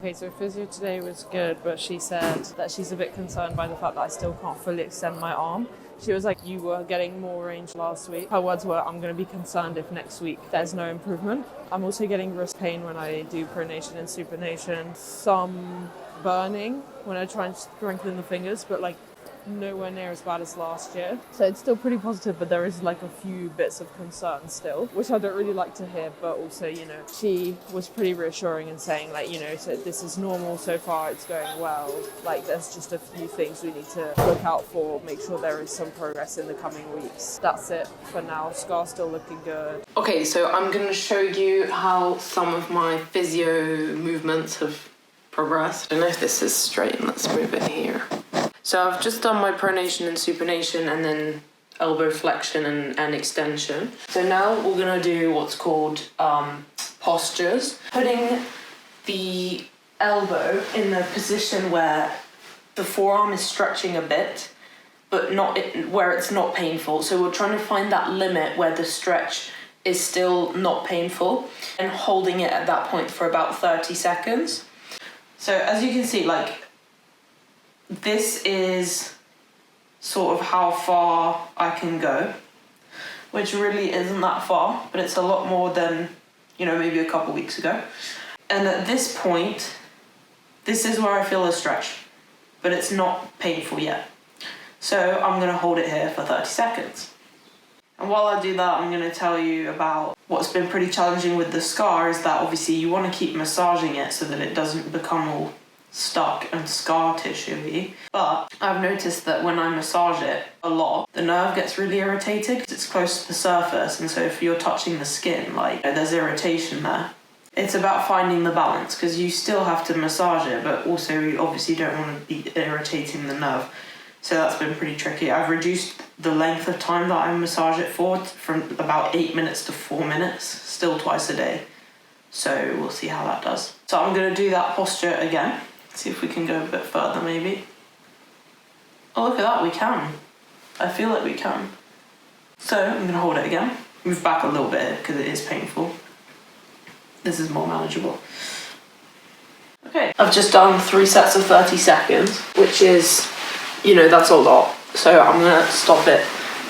Okay, so physio today was good, but she said that she's a bit concerned by the fact that I still can't fully extend my arm. She was like, you were getting more range last week. Her words were, I'm going to be concerned if next week there's no improvement. I'm also getting wrist pain when I do pronation and supination. Some burning when I try and strengthen the fingers, but like nowhere near as bad as last year. So it's still pretty positive, but there is like a few bits of concern still, which I don't really like to hear. But also, you know, she was pretty reassuring and saying like, you know, so this is normal so far, it's going well. Like there's just a few things we need to look out for, make sure there is some progress in the coming weeks. That's it for now. Scar's still looking good. Okay, so I'm going to show you how some of my physio movements have progressed. I don't know if this is straight, let's move it here. So I've just done my pronation and supination and then elbow flexion and extension. So now we're going to do what's called postures. Putting the elbow in the position where the forearm is stretching a bit, but not where it's not painful. So we're trying to find that limit where the stretch is still not painful and holding it at that point for about 30 seconds. So as you can see, like, this is sort of how far I can go, which really isn't that far, but it's a lot more than, you know, maybe a couple weeks ago. And at this point, this is where I feel a stretch, but it's not painful yet. So I'm going to hold it here for 30 seconds. And while I do that, I'm going to tell you about what's been pretty challenging with the scar is that obviously you want to keep massaging it so that it doesn't become all stuck and scar tissue-y. But I've noticed that when I massage it a lot, the nerve gets really irritated because it's close to the surface, and so if you're touching the skin, like, there's irritation there. It's about finding the balance because you still have to massage it, but also you obviously don't want to be irritating the nerve. So that's been pretty tricky. I've reduced the length of time that I massage it for from about 8 minutes to 4 minutes, still twice a day. So we'll see how that does. So I'm going to do that posture again. See if we can go a bit further maybe. Oh, look at that, we can. I feel like we can. So I'm going to hold it again. Move back a little bit because it is painful. This is more manageable. Okay, I've just done 3 sets of 30 seconds, which is, you know, that's a lot. So I'm going to stop it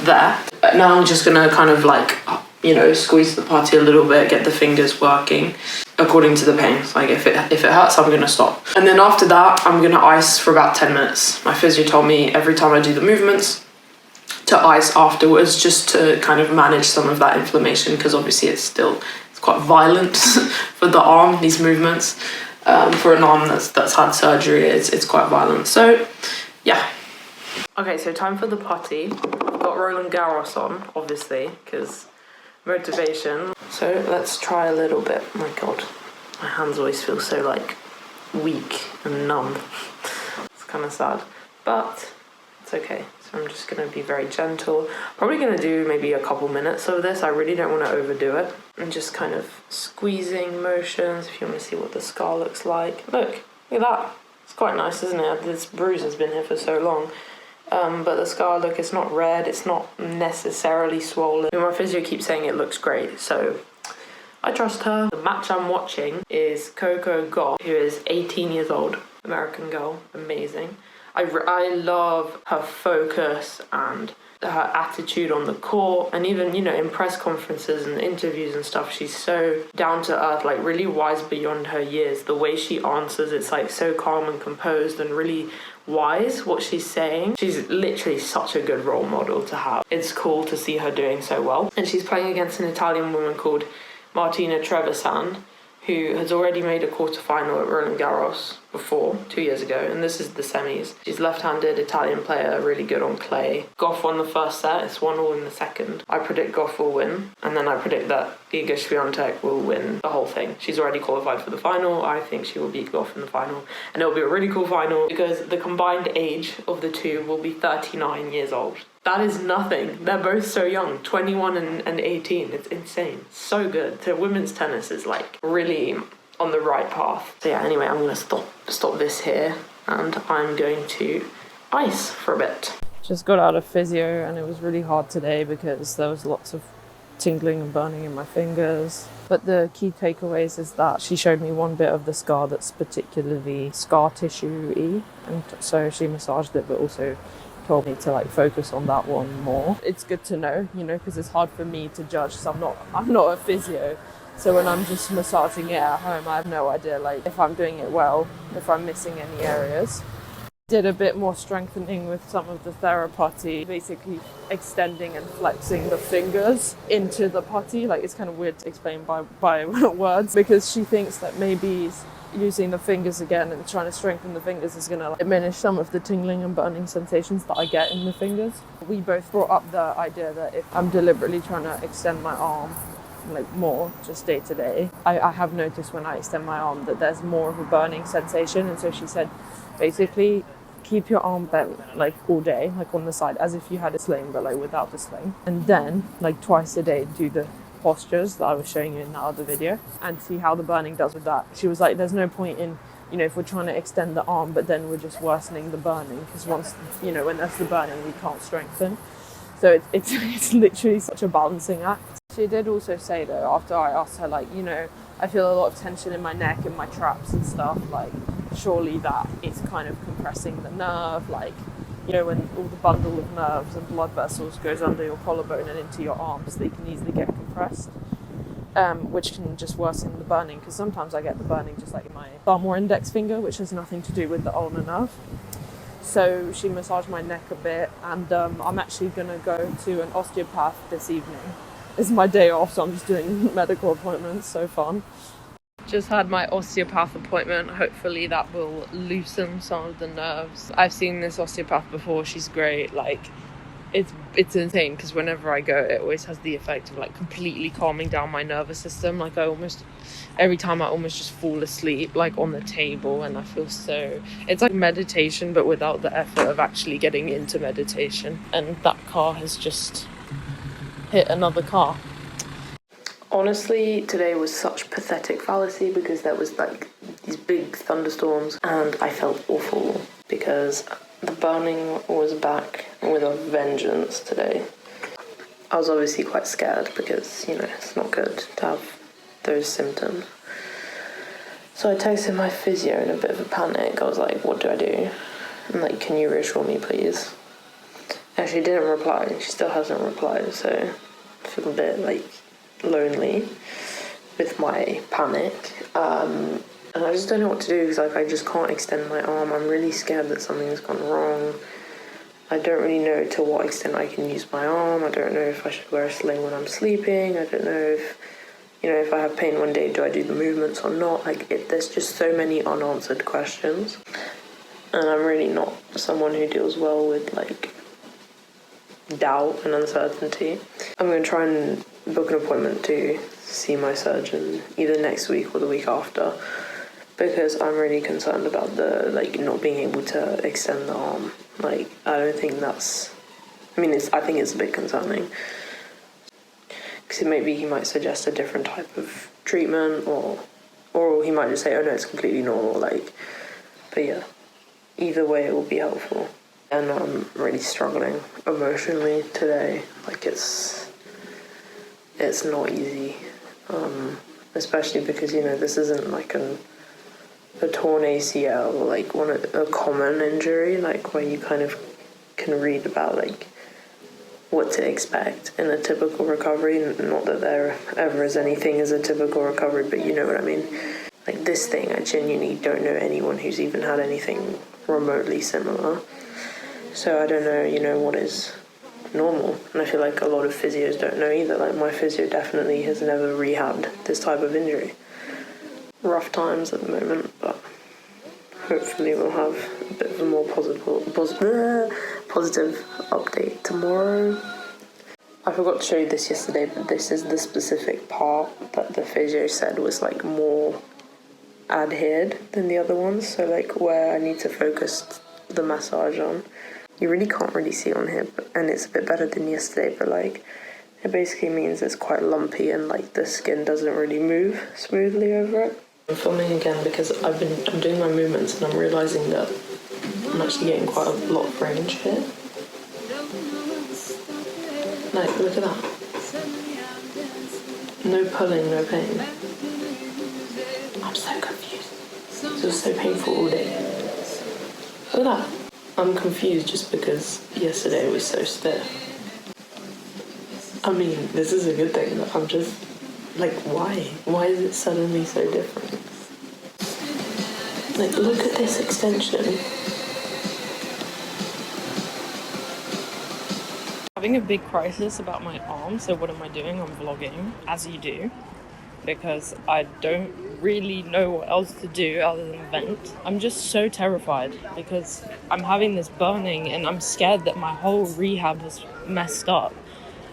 there. Now I'm just going to kind of like, you know, squeeze the putty a little bit, get the fingers working according to the pain. Like if it hurts, I'm going to stop. And then after that, I'm going to ice for about 10 minutes. My physio told me every time I do the movements to ice afterwards, just to kind of manage some of that inflammation, because obviously it's quite violent for the arm, these movements. For an arm that's had surgery, it's quite violent. So yeah. Okay, so time for the putty. I've got Roland Garros on, obviously, because motivation. So let's try a little bit. Oh my god, my hands always feel so like weak and numb. It's kind of sad, but it's okay. So I'm just going to be very gentle. Probably going to do maybe a couple minutes of this. I really don't want to overdo it. And just kind of squeezing motions if you want to see what the scar looks like. Look at that. It's quite nice, isn't it? This bruise has been here for so long. But the scar, look, it's not red, it's not necessarily swollen. My physio keeps saying it looks great, so I trust her. The match I'm watching is Coco Gauff, who is 18 years old, American girl, amazing. I love her focus and her attitude on the court, and even, you know, in press conferences and interviews and stuff, she's so down to earth, like really wise beyond her years. The way she answers, it's like so calm and composed and really wise what she's saying. She's literally such a good role model to have. It's cool to see her doing so well. And she's playing against an Italian woman called Martina Trevisan, who has already made a quarterfinal at Roland Garros before, 2 years ago, and this is the semis. She's left-handed Italian player, really good on clay. Gauff won the first set, it's 1-1 in the second. I predict Gauff will win, and then I predict that Iga Swiatek will win the whole thing. She's already qualified for the final. I think she will beat Gauff in the final, and it'll be a really cool final because the combined age of the two will be 39 years old. That is nothing. They're both so young, 21 and 18. It's insane. So good. So women's tennis is like really on the right path. So yeah, anyway, I'm going to stop this here, and I'm going to ice for a bit. Just got out of physio and it was really hard today because there was lots of tingling and burning in my fingers. But the key takeaways is that she showed me one bit of the scar that's particularly scar tissue-y, and so she massaged it, but also told me to like focus on that one more. It's good to know, you know, because it's hard for me to judge, so I'm not a physio. So when I'm just massaging it at home, I have no idea like if I'm doing it well, if I'm missing any areas. Did a bit more strengthening with some of the therapy, basically extending and flexing the fingers into the putty. Like, it's kind of weird to explain by words, because she thinks that maybe using the fingers again and trying to strengthen the fingers is going to diminish some of the tingling and burning sensations that I get in the fingers. We both brought up the idea that if I'm deliberately trying to extend my arm like more just day to day, I have noticed when I extend my arm that there's more of a burning sensation. And so she said basically keep your arm bent like all day, like on the side, as if you had a sling but like without the sling, and then like twice a day do the postures that I was showing you in that other video and see how the burning does with that. She was like, there's no point in, you know, if we're trying to extend the arm but then we're just worsening the burning, because once, you know, when there's the burning we can't strengthen. So it's literally such a balancing act. She did also say though, after I asked her, like, you know, I feel a lot of tension in my neck and my traps and stuff, like surely that is kind of compressing the nerve, like, you know, when all the bundle of nerves and blood vessels goes under your collarbone and into your arms, they can easily get compressed, which can just worsen the burning, because sometimes I get the burning just like in my thumb or index finger, which has nothing to do with the ulnar nerve. So she massaged my neck a bit, and I'm actually going to go to an osteopath this evening. It's my day off, so I'm just doing medical appointments. So fun. Just had my osteopath appointment. Hopefully that will loosen some of the nerves. I've seen this osteopath before. She's great. Like, it's insane, because whenever I go, it always has the effect of like completely calming down my nervous system. Like, every time I almost just fall asleep like on the table, and I feel so, it's like meditation but without the effort of actually getting into meditation. And that car has just hit another car. Honestly, today was such pathetic fallacy, because there was like these big thunderstorms and I felt awful because the burning was back with a vengeance today. I was obviously quite scared because, you know, it's not good to have those symptoms. So I texted my physio in a bit of a panic. I was like, what do I do? And like, can you reassure me, please? And she didn't reply. She still hasn't replied, so I feel a bit like lonely with my panic. And I just don't know what to do, because like I just can't extend my arm. I'm really scared that something's gone wrong. I don't really know to what extent I can use my arm. I don't know if I should wear a sling when I'm sleeping. I don't know if, you know, if I have pain one day, do I do the movements or not? Like, there's just so many unanswered questions. And I'm really not someone who deals well with, like, doubt and uncertainty. I'm going to try and book an appointment to see my surgeon either next week or the week after, because I'm really concerned about the, like, not being able to extend the arm. Like, I don't think that's, I think it's a bit concerning, because maybe he might suggest a different type of treatment, or he might just say, oh no, it's completely normal, like, but yeah, either way it will be helpful. And I'm really struggling emotionally today. Like, it's not easy, especially because, you know, this isn't like a torn ACL or like a common injury, like where you kind of can read about like what to expect in a typical recovery. Not that there ever is anything as a typical recovery, but you know what I mean. Like, this thing, I genuinely don't know anyone who's even had anything remotely similar. So I don't know, you know, what is normal. And I feel like a lot of physios don't know either. Like, my physio definitely has never rehabbed this type of injury. Rough times at the moment, but hopefully we'll have a bit of a more positive update tomorrow. I forgot to show you this yesterday, but this is the specific part that the physio said was like more adhered than the other ones. So like where I need to focus the massage on. You really can't really see on here, and it's a bit better than yesterday, but like it basically means it's quite lumpy and like the skin doesn't really move smoothly over it. I'm filming again because I'm doing my movements and I'm realising that I'm actually getting quite a lot of range here. Like, look at that. No pulling, no pain. I'm so confused. It was so painful all day. Look at that. I'm confused just because yesterday was so stiff. I mean, this is a good thing, but I'm just like, why? Why is it suddenly so different? Like, look at this extension. Having a big crisis about my arm, so what am I doing? I'm vlogging, as you do, because I don't really know what else to do other than vent. I'm just so terrified because I'm having this burning and I'm scared that my whole rehab has messed up.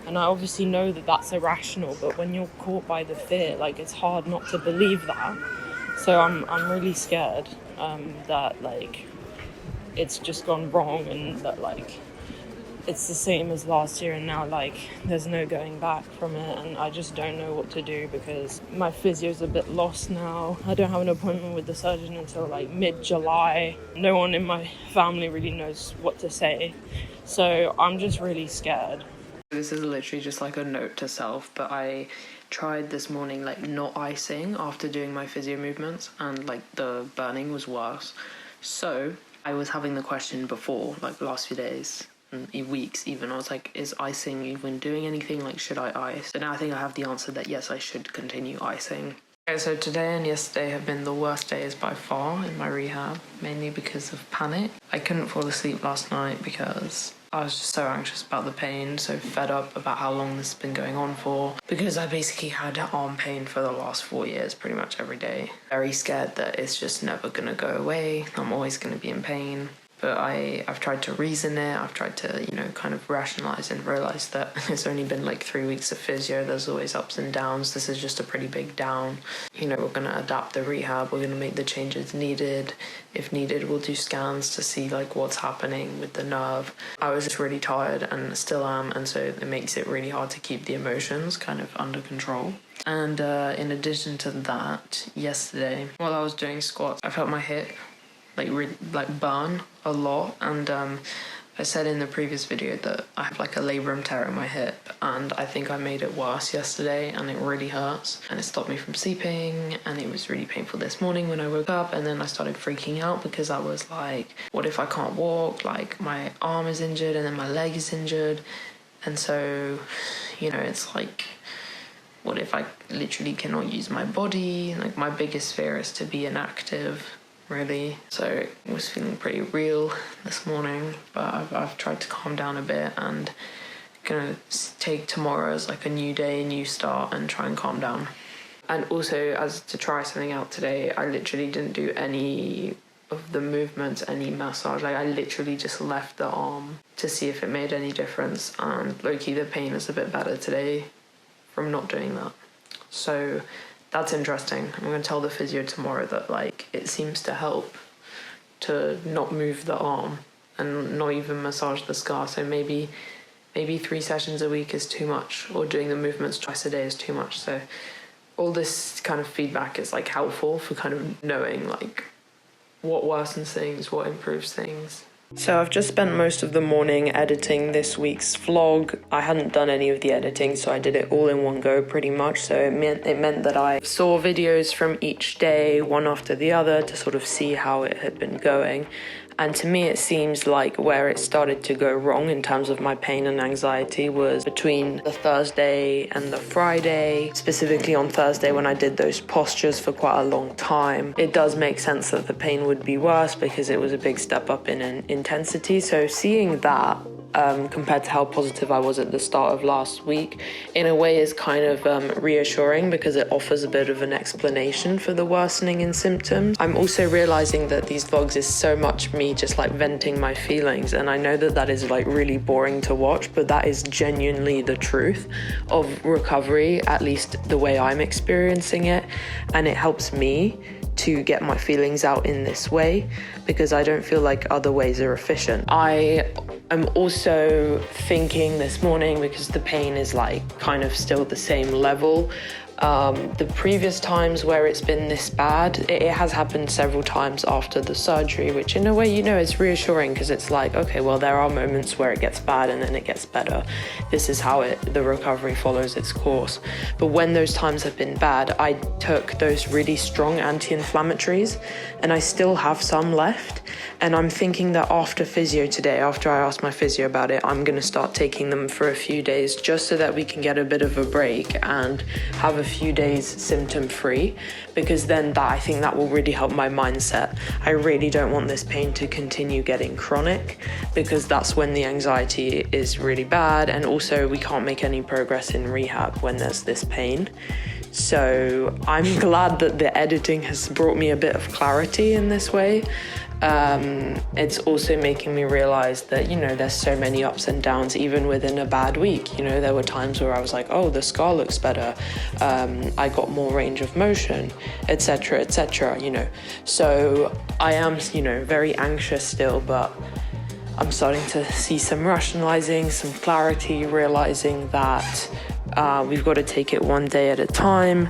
And I obviously know that that's irrational, but when you're caught by the fear, like, it's hard not to believe that. So I'm really scared that, like, it's just gone wrong and that, like, it's the same as last year and now, like, there's no going back from it, and I just don't know what to do because my physio's a bit lost now. I don't have an appointment with the surgeon until like mid-July. No one in my family really knows what to say, so I'm just really scared. This is literally just like a note to self, but I tried this morning like not icing after doing my physio movements, and like the burning was worse. So I was having the question before, like the last few days, weeks even, I was like, is icing even doing anything? Like, should I ice? And now I think I have the answer that yes, I should continue icing. Okay, so today and yesterday have been the worst days by far in my rehab, mainly because of panic. I couldn't fall asleep last night because I was just so anxious about the pain, so fed up about how long this has been going on for, because I basically had arm pain for the last 4 years pretty much every day. Very scared that it's just never gonna go away. I'm always gonna be in pain. But I've tried to reason it, I've tried to, you know, kind of rationalise and realise that it's only been like 3 weeks of physio, there's always ups and downs, this is just a pretty big down. You know, we're going to adapt the rehab, we're going to make the changes needed. If needed, we'll do scans to see like what's happening with the nerve. I was just really tired and still am, and so it makes it really hard to keep the emotions kind of under control. And in addition to that, yesterday, while I was doing squats, I felt my hip like burn a lot, and I said in the previous video that I have like a labrum tear in my hip, and I think I made it worse yesterday, and it really hurts, and it stopped me from sleeping, and it was really painful this morning when I woke up. And then I started freaking out because I was like, what if I can't walk? Like, my arm is injured and then my leg is injured, and so, you know, it's like, what if I literally cannot use my body? Like, my biggest fear is to be inactive, really. So it was feeling pretty real this morning, but I've tried to calm down a bit and gonna take tomorrow as like a new day, a new start, and try and calm down. And also, as to try something out today, I literally didn't do any of the movements, any massage. Like, I literally just left the arm to see if it made any difference, and low-key the pain is a bit better today from not doing that. So that's interesting. I'm going to tell the physio tomorrow that, like, it seems to help to not move the arm and not even massage the scar. So maybe 3 sessions a week is too much, or doing the movements twice a day is too much. So all this kind of feedback is like helpful for kind of knowing like what worsens things, what improves things. So I've just spent most of the morning editing this week's vlog. I hadn't done any of the editing, so I did it all in one go pretty much. So it meant that I saw videos from each day, one after the other, to sort of see how it had been going. And to me, it seems like where it started to go wrong in terms of my pain and anxiety was between the Thursday and the Friday. Specifically on Thursday, when I did those postures for quite a long time, it does make sense that the pain would be worse because it was a big step up in intensity. So seeing that compared to how positive I was at the start of last week, in a way is kind of reassuring because it offers a bit of an explanation for the worsening in symptoms. I'm also realizing that these vlogs is so much me just like venting my feelings, and I know that that is like really boring to watch, but that is genuinely the truth of recovery, at least the way I'm experiencing it, and it helps me to get my feelings out in this way because I don't feel like other ways are efficient. I am also thinking this morning, because the pain is like kind of still the same level, The previous times where it's been this bad, it has happened several times after the surgery, which in a way, you know, it's reassuring because it's like, okay, well, there are moments where it gets bad and then it gets better. This is how the recovery follows its course. But when those times have been bad, I took those really strong anti-inflammatories and I still have some left. And I'm thinking that after physio today, after I asked my physio about it, I'm going to start taking them for a few days just so that we can get a bit of a break and have a few days symptom free, because then I think that will really help my mindset. I really don't want this pain to continue getting chronic, because that's when the anxiety is really bad, and also we can't make any progress in rehab when there's this pain. So I'm glad that the editing has brought me a bit of clarity in this way. It's also making me realize that, you know, there's so many ups and downs even within a bad week. You know, there were times where I was like, oh, the scar looks better, I got more range of motion, etc., you know. So I am, you know, very anxious still, but I'm starting to see some rationalizing, some clarity, realizing that we've got to take it one day at a time,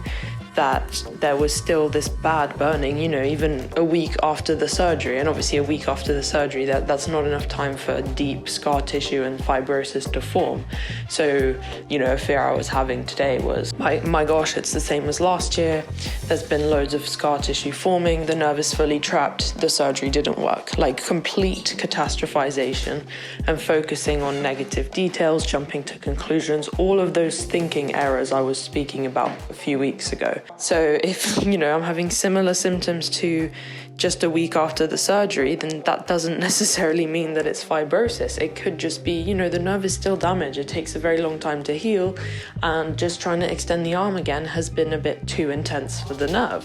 that there was still this bad burning, you know, even a week after the surgery. And obviously a week after the surgery, that's not enough time for deep scar tissue and fibrosis to form. So, you know, a fear I was having today was, my gosh, it's the same as last year. There's been loads of scar tissue forming. The nerve is fully trapped. The surgery didn't work. Like complete catastrophization and focusing on negative details, jumping to conclusions, all of those thinking errors I was speaking about a few weeks ago. So if, you know, I'm having similar symptoms to just a week after the surgery, then that doesn't necessarily mean that it's fibrosis. It could just be, you know, the nerve is still damaged. It takes a very long time to heal, and just trying to extend the arm again has been a bit too intense for the nerve.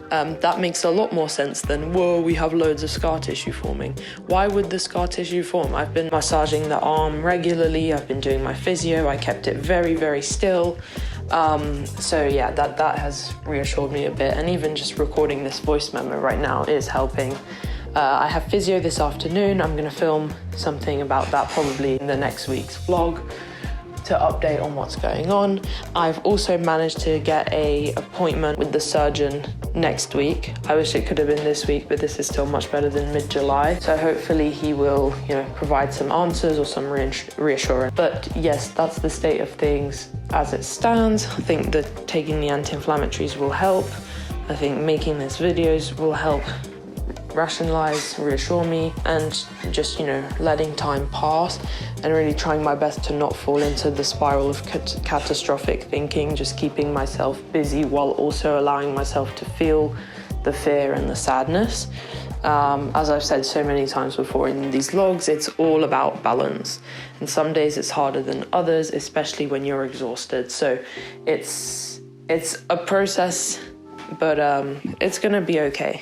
That makes a lot more sense than, whoa, we have loads of scar tissue forming. Why would the scar tissue form? I've been massaging the arm regularly. I've been doing my physio. I kept it very, very still. So yeah, that has reassured me a bit, and even just recording this voice memo right now is helping. I have physio this afternoon. I'm going to film something about that probably in the next week's vlog to update on what's going on. I've also managed to get an appointment with the surgeon next week. I wish it could have been this week, but this is still much better than mid-July. So hopefully he will, you know, provide some answers or some reassurance. But yes, that's the state of things as it stands. I think that taking the anti-inflammatories will help. I think making these videos will help rationalize, reassure me, and just, you know, letting time pass and really trying my best to not fall into the spiral of catastrophic thinking, just keeping myself busy while also allowing myself to feel the fear and the sadness. As I've said so many times before in these vlogs, it's all about balance. And some days it's harder than others, especially when you're exhausted. So it's a process, but it's gonna be okay.